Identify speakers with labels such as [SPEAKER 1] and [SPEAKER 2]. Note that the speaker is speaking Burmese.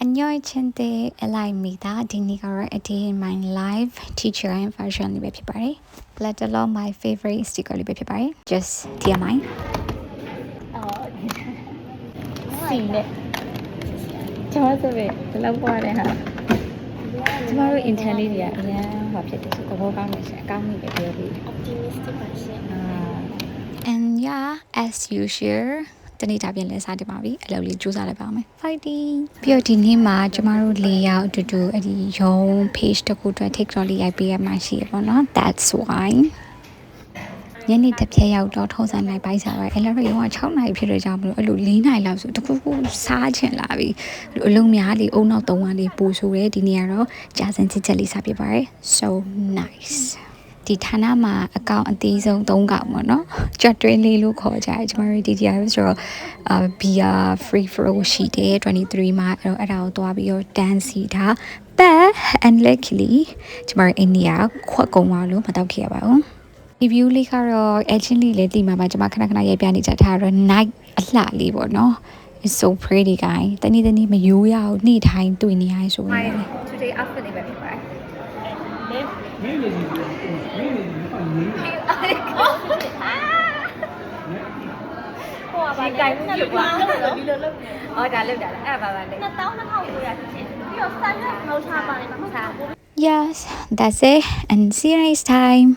[SPEAKER 1] Annyeonghaseyo Elaimida Dinigara a day in my life teacher and version li be phit pare. Let alone my favorite sticker li be phit pare. Just TMI.
[SPEAKER 2] Xì nè. Cho tôi về, tôi lâu qua đây hả? Chúng ta intern đi à? Nha, học sẽ tiếp tục cao này sẽ cao như vậy đi.
[SPEAKER 3] Optimistic person.
[SPEAKER 1] And yeah, as usual. တနေ့တာပြန်လဲစားတင်ပါပြီအလုပ်လေးစူးစမ်းလိုက်ပါမယ် fighting ပြီးတော့ဒီနေ့မှာကျမတို့၄ယောက်အတူတူအဲ့ဒီရုံး page တစ်ခုအတွက် TikTok လေးရိုက်ပေးရမှရှိရပေါ့နော် that's why ညနေတစ်ဖြတ်ရောက်တော့ထုံးစံလိုက်ပိုင်းစားပဲအဲ့လည်းရုံးက6နာရီဖြစ်လို့ကြောင့်မလို့အဲ့လို4နာရီလောက်ဆိုတခုခုစားချင်လာပြီအလုံးများလေးအုံနောက်3ဝန်းလေးပို့ဆိုရဲဒီနေ့ကတော့ကြာစင်ချစ်ချက်လေးစားပြပါရယ် so nice ဒီဌာနမှာအကောင့်အသေးဆုံး3កောင်ပေါ့နော်ကြက်တွင်းလေးလို့ခေါ်ကြတယ်ကျမတို့ဒီတရားဆိုတော့beer free flow ရှိတယ်23မှာအဲ့ဒါကိုသွားပြီးတော့ dance စီထား but unluckily ကျမတို့အိန္ဒိယခွက်ကုန်သွားလို့မတော့ခဲ့ရပါဘူး review လေးကတော့ actually လေးတိမှာပါကျမခဏခဏရေးပြနေကြထားတော့ night အလှလေးပေါ့နော် it's so pretty guy တနေ့မယိုးရအောင်နေ့တိုင်းတွေ့နေရဆိုရင်
[SPEAKER 2] today outfit လေးပဲဖြစ်ပါတယ် ဒီကိုင်မှုလို့ကွာဒီလိုလုပ်နေ။အော်ဒါလုပ်တာလား။အဲ့ဒါပါလေ။
[SPEAKER 3] 22,900ဖြစ်တယ်ပြီးတော့ standard မဟုတ်ထားပါနဲ့မဟုတ်ဘူး
[SPEAKER 1] Yes, that's it and see you next time.